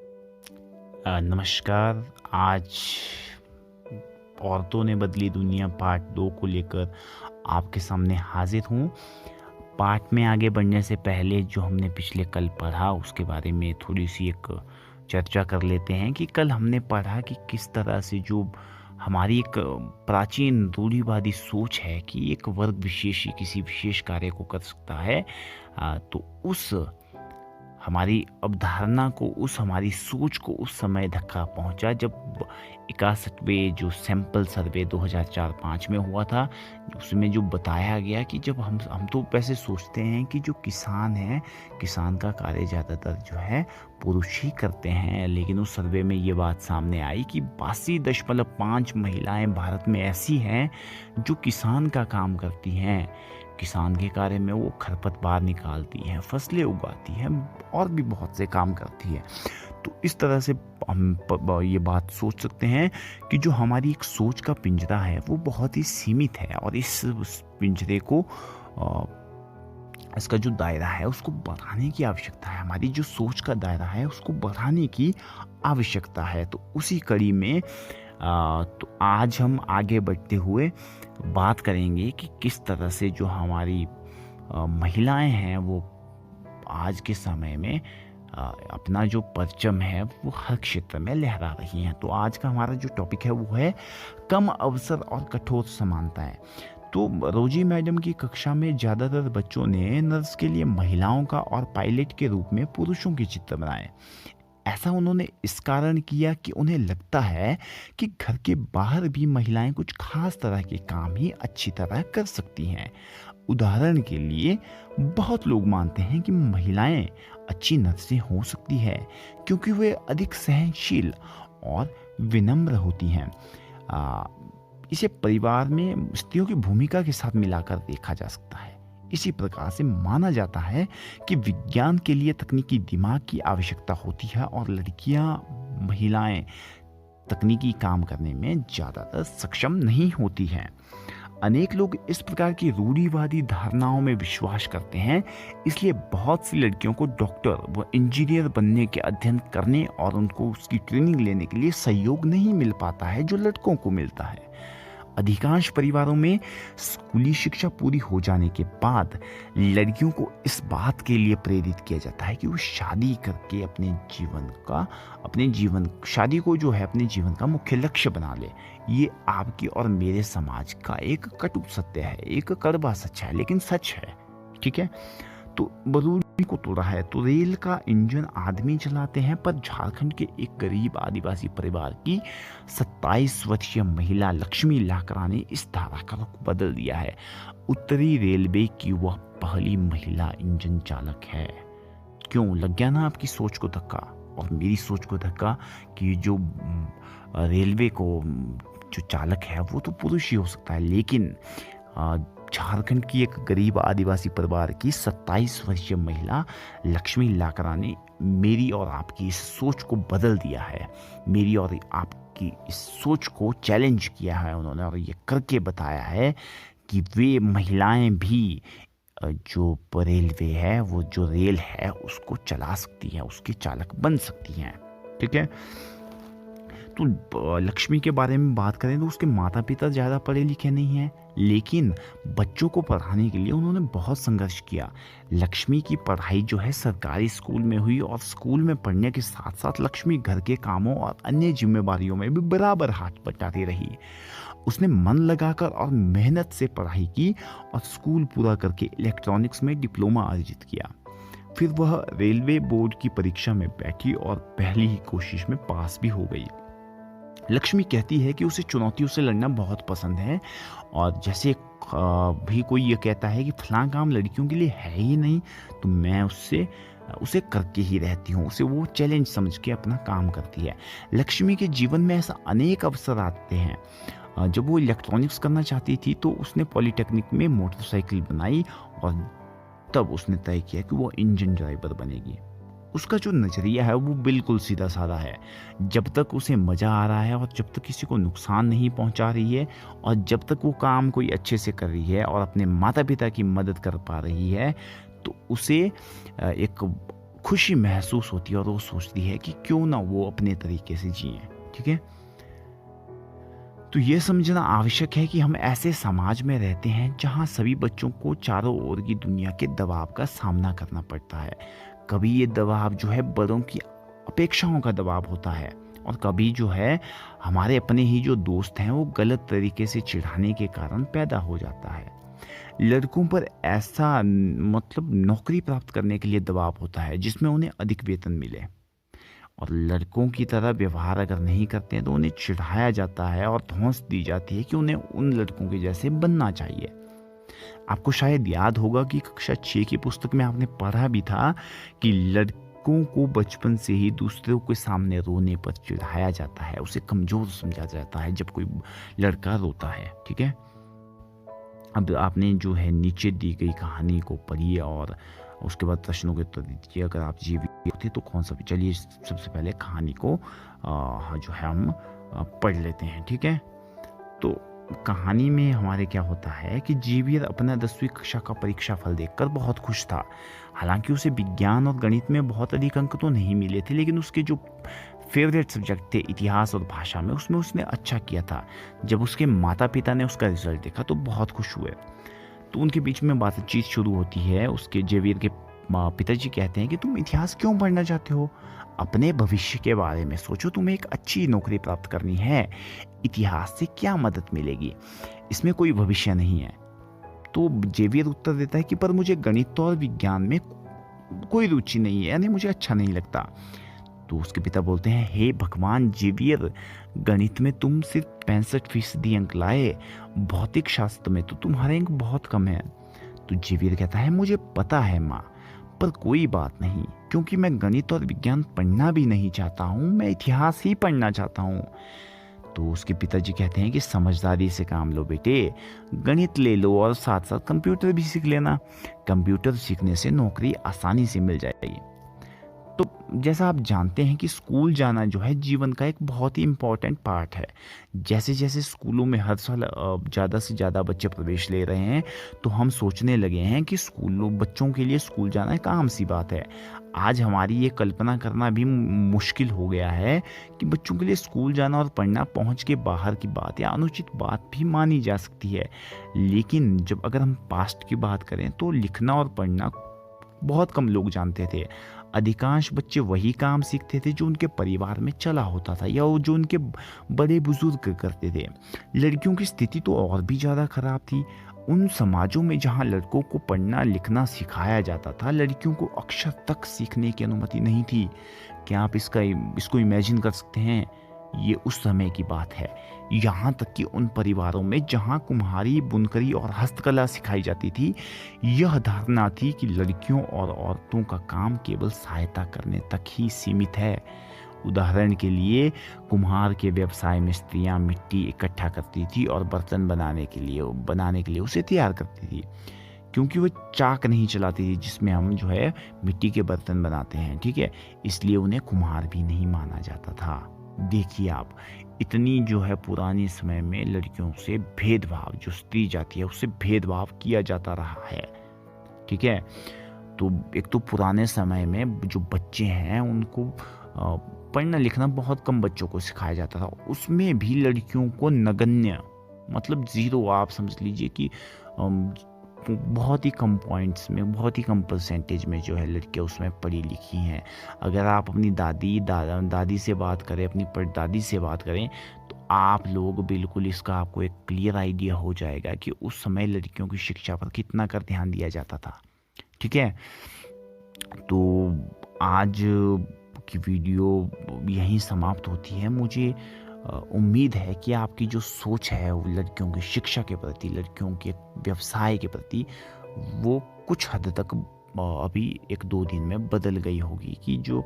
नमस्कार। आज औरतों ने बदली दुनिया पार्ट 2 को लेकर आपके सामने हाजिर हूँ। पार्ट में आगे बढ़ने से पहले जो हमने पिछले कल पढ़ा उसके बारे में थोड़ी-सी एक चर्चा कर लेते हैं कि कल हमने पढ़ा कि किस तरह से जो हमारी एक प्राचीन रूढ़िवादी सोच है कि एक वर्ग विशेष ही किसी विशेष कार्य को कर सकता है। तो उस हमारी अवधारणा को, उस हमारी सोच को उस समय धक्का पहुंचा जब 61वें जो सैंपल सर्वे 2004-5 में हुआ था। उसमें जो बताया गया कि जब हम तो वैसे सोचते हैं कि जो किसान है, किसान का कार्य ज़्यादातर जो है पुरुष ही करते हैं, लेकिन उस सर्वे में ये बात सामने आई कि 82.5 महिलाएं भारत में ऐसी हैं जो किसान का काम करती हैं। किसान के कार्य में वो खरपतवार निकालती हैं, फसलें उगाती हैं और भी बहुत से काम करती है। तो इस तरह से हम ये बात सोच सकते हैं कि जो हमारी एक सोच का पिंजरा है वो बहुत ही सीमित है और इस पिंजरे को इसका जो दायरा है उसको बढ़ाने की आवश्यकता है। हमारी जो सोच का दायरा है उसको बढ़ाने की आवश्यकता है। तो उसी कड़ी में तो आज हम आगे बढ़ते हुए बात करेंगे कि किस तरह से जो हमारी महिलाएं हैं वो आज के समय में अपना जो परचम है वो हर क्षेत्र में लहरा रही हैं। तो आज का हमारा जो टॉपिक है वो है कम अवसर और कठोर समानताएं। तो रोजी मैडम की कक्षा में ज़्यादातर बच्चों ने नर्स के लिए महिलाओं का और पायलट के रूप में पुरुषों के चित्र बनाए। ऐसा उन्होंने इस कारण किया कि उन्हें लगता है कि घर के बाहर भी महिलाएं कुछ खास तरह के काम ही अच्छी तरह कर सकती हैं। उदाहरण के लिए बहुत लोग मानते हैं कि महिलाएं अच्छी नर्सें हो सकती है क्योंकि वे अधिक सहनशील और विनम्र होती हैं। इसे परिवार में स्त्रियों की भूमिका के साथ मिलाकर देखा जा सकता है। इसी प्रकार से माना जाता है कि विज्ञान के लिए तकनीकी दिमाग की आवश्यकता होती है और महिलाएं तकनीकी काम करने में ज़्यादातर सक्षम नहीं होती हैं। अनेक लोग इस प्रकार की रूढ़िवादी धारणाओं में विश्वास करते हैं, इसलिए बहुत सी लड़कियों को डॉक्टर व इंजीनियर बनने के अध्ययन करने और उनको उसकी ट्रेनिंग लेने के लिए सहयोग नहीं मिल पाता है जो लड़कों को मिलता है। अधिकांश परिवारों में स्कूली शिक्षा पूरी हो जाने के बाद लड़कियों को इस बात के लिए प्रेरित किया जाता है कि वो शादी करके शादी को जो है अपने जीवन का मुख्य लक्ष्य बना ले। ये आपके और मेरे समाज का एक कटु सत्य है, एक कड़वा सच है, लेकिन सच है। ठीक है। तो रूढ़ी को तोड़ा है। तो रेल का इंजन आदमी चलाते हैं, पर झारखंड के एक गरीब आदिवासी परिवार की 27 वर्षीय महिला लक्ष्मी लाकरा ने इस धारा का रुख बदल दिया है। उत्तरी रेलवे की वह पहली महिला इंजन चालक है। क्यों लग गया ना आपकी सोच को धक्का और मेरी सोच को धक्का कि जो रेलवे को जो चालक है वो तो पुरुष ही हो सकता है, लेकिन झारखंड की एक गरीब आदिवासी परिवार की 27 वर्षीय महिला लक्ष्मी लाकरा ने मेरी और आपकी इस सोच को बदल दिया है। मेरी और आपकी इस सोच को चैलेंज किया है उन्होंने और ये करके बताया है कि वे महिलाएं भी जो रेलवे है, वो जो रेल है उसको चला सकती हैं, उसके चालक बन सकती हैं। ठीक है। तो लक्ष्मी के बारे में बात करें तो उसके माता पिता ज़्यादा पढ़े लिखे नहीं हैं, लेकिन बच्चों को पढ़ाने के लिए उन्होंने बहुत संघर्ष किया। लक्ष्मी की पढ़ाई जो है सरकारी स्कूल में हुई और स्कूल में पढ़ने के साथ साथ लक्ष्मी घर के कामों और अन्य जिम्मेवारियों में भी बराबर हाथ बटाती रही। उसने मन लगाकर और मेहनत से पढ़ाई की और स्कूल पूरा करके इलेक्ट्रॉनिक्स में डिप्लोमा अर्जित किया। फिर वह रेलवे बोर्ड की परीक्षा में बैठी और पहली ही कोशिश में पास भी हो गई। लक्ष्मी कहती है कि उसे चुनौतियों से लड़ना बहुत पसंद है और जैसे भी कोई ये कहता है कि फलां काम लड़कियों के लिए है ही नहीं, तो मैं उसे करके ही रहती हूँ। उसे वो चैलेंज समझ के अपना काम करती है। लक्ष्मी के जीवन में ऐसा अनेक अवसर आते हैं। जब वो इलेक्ट्रॉनिक्स करना चाहती थी तो उसने पॉलिटेक्निक में मोटरसाइकिल बनाई और तब उसने तय किया कि वो इंजन ड्राइवर बनेगी। उसका जो नज़रिया है वो बिल्कुल सीधा साधा है। जब तक उसे मज़ा आ रहा है और जब तक किसी को नुकसान नहीं पहुंचा रही है और जब तक वो काम कोई अच्छे से कर रही है और अपने माता पिता की मदद कर पा रही है, तो उसे एक खुशी महसूस होती है और वो सोचती है कि क्यों ना वो अपने तरीके से जिए। ठीक है, तो ये समझना आवश्यक है कि हम ऐसे समाज में रहते हैं जहां सभी बच्चों को चारों ओर की दुनिया के दबाव का सामना करना पड़ता है। कभी ये दबाव जो है बड़ों की अपेक्षाओं का दबाव होता है, और कभी जो है हमारे अपने ही जो दोस्त हैं वो गलत तरीके से चिढ़ाने के कारण पैदा हो जाता है। लड़कों पर ऐसा मतलब नौकरी प्राप्त करने के लिए दबाव होता है जिसमें उन्हें अधिक वेतन मिले, और लड़कों की तरह व्यवहार अगर नहीं करते हैं तो उन्हें चिढ़ाया जाता है और धौंस दी जाती है कि उन्हें उन लड़कों के जैसे बनना चाहिए। आपको शायद याद होगा कि कक्षा 6 की पुस्तक में आपने पढ़ा भी था कि लड़कों को बचपन से ही दूसरों के सामने रोने पर चिढ़ाया जाता है, उसे कमजोर समझा जाता है जब कोई लड़का रोता है। ठीक है, अब आपने जो है नीचे दी गई कहानी को पढ़िए और उसके बाद प्रश्नों के उत्तर दीजिए। अगर आप जीवित होते तो कौन सा? चलिए सबसे पहले कहानी को जो है हम पढ़ लेते हैं। ठीक है, तो कहानी में हमारे क्या होता है कि जीवियर अपना 10वीं कक्षा का परीक्षा फल देखकर बहुत खुश था। हालांकि उसे विज्ञान और गणित में बहुत अधिक अंक तो नहीं मिले थे, लेकिन उसके जो फेवरेट सब्जेक्ट थे इतिहास और भाषा में, उसमें उसने अच्छा किया था। जब उसके माता पिता ने उसका रिजल्ट देखा तो बहुत खुश हुए। तो उनके बीच में बातचीत शुरू होती है। उसके जेवियर के पिताजी कहते हैं कि तुम इतिहास क्यों पढ़ना चाहते हो? अपने भविष्य के बारे में सोचो, तुम्हें एक अच्छी नौकरी प्राप्त करनी है, इतिहास से क्या मदद मिलेगी? इसमें कोई भविष्य नहीं है। तो जेवियर उत्तर देता है कि पर मुझे गणित और विज्ञान में कोई रुचि नहीं है, यानी मुझे अच्छा नहीं लगता। तो उसके पिता बोलते हैं, हे भगवान जेवियर, गणित में तुम सिर्फ 65% अंक लाए, भौतिक शास्त्र में तो तुम्हारे अंक बहुत कम है। तो जेवियर कहता है, मुझे पता है माँ, पर कोई बात नहीं, क्योंकि मैं गणित और विज्ञान पढ़ना भी नहीं चाहता हूँ, मैं इतिहास ही पढ़ना चाहता हूँ। तो उसके पिताजी कहते हैं कि समझदारी से काम लो बेटे, गणित ले लो और साथ साथ कंप्यूटर भी सीख लेना। कंप्यूटर सीखने से नौकरी आसानी से मिल जाएगी। तो जैसा आप जानते हैं कि स्कूल जाना जो है जीवन का एक बहुत ही इम्पोर्टेंट पार्ट है। जैसे जैसे स्कूलों में हर साल ज़्यादा से ज़्यादा बच्चे प्रवेश ले रहे हैं, तो हम सोचने लगे हैं कि स्कूलों बच्चों के लिए स्कूल जाना एक आम सी बात है। आज हमारी ये कल्पना करना भी मुश्किल हो गया है कि बच्चों के लिए स्कूल जाना और पढ़ना पहुंच के बाहर की बात या अनुचित बात भी मानी जा सकती है। लेकिन जब अगर हम पास्ट की बात करें तो लिखना और पढ़ना बहुत कम लोग जानते थे। अधिकांश बच्चे वही काम सीखते थे जो उनके परिवार में चला होता था या वो जो उनके बड़े बुजुर्ग करते थे। लड़कियों की स्थिति तो और भी ज़्यादा खराब थी। उन समाजों में जहाँ लड़कों को पढ़ना लिखना सिखाया जाता था, लड़कियों को अक्षर तक सीखने की अनुमति नहीं थी। क्या आप इसको इमेजिन कर सकते हैं? ये उस समय की बात है। यहाँ तक कि उन परिवारों में जहाँ कुम्हारी, बुनकरी और हस्तकला सिखाई जाती थी, यह धारणा थी कि लड़कियों और औरतों का काम केवल सहायता करने तक ही सीमित है। उदाहरण के लिए कुम्हार के व्यवसाय में स्त्रियां मिट्टी इकट्ठा करती थी और बर्तन बनाने के लिए उसे तैयार करती थी, क्योंकि वो चाक नहीं चलाती थी जिसमें हम जो है मिट्टी के बर्तन बनाते हैं। ठीक है, इसलिए उन्हें कुम्हार भी नहीं माना जाता था। देखिए आप, इतनी जो है पुराने समय में लड़कियों से भेदभाव, जो स्त्री जाति है उससे भेदभाव किया जाता रहा है। ठीक है, तो एक तो पुराने समय में जो बच्चे हैं उनको पढ़ना लिखना बहुत कम बच्चों को सिखाया जाता था, उसमें भी लड़कियों को नगण्य, मतलब जीरो, आप समझ लीजिए कि बहुत ही कम पॉइंट्स में, बहुत ही कम परसेंटेज में जो है लड़कियां उसमें पढ़ी लिखी हैं। अगर आप अपनी दादी से बात करें, अपनी परदादी से बात करें, तो आप लोग बिल्कुल इसका आपको एक क्लियर आइडिया हो जाएगा कि उस समय लड़कियों की शिक्षा पर कितना कर ध्यान दिया जाता था। ठीक है, तो आज की वीडियो यहीं समाप्त होती है। मुझे उम्मीद है कि आपकी जो सोच है वो लड़कियों की शिक्षा के प्रति, लड़कियों के व्यवसाय के प्रति, वो कुछ हद तक अभी 1-2 दिन में बदल गई होगी कि जो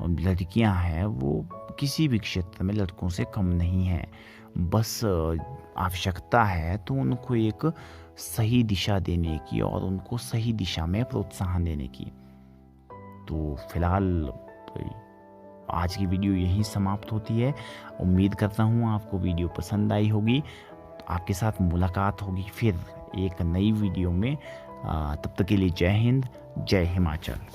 लड़कियां हैं वो किसी भी क्षेत्र में लड़कों से कम नहीं हैं। बस आवश्यकता है तो उनको एक सही दिशा देने की और उनको सही दिशा में प्रोत्साहन देने की। तो फिलहाल आज की वीडियो यहीं समाप्त होती है। उम्मीद करता हूँ आपको वीडियो पसंद आई होगी। तो आपके साथ मुलाकात होगी फिर एक नई वीडियो में। तब तक के लिए जय हिंद, जय हिमाचल।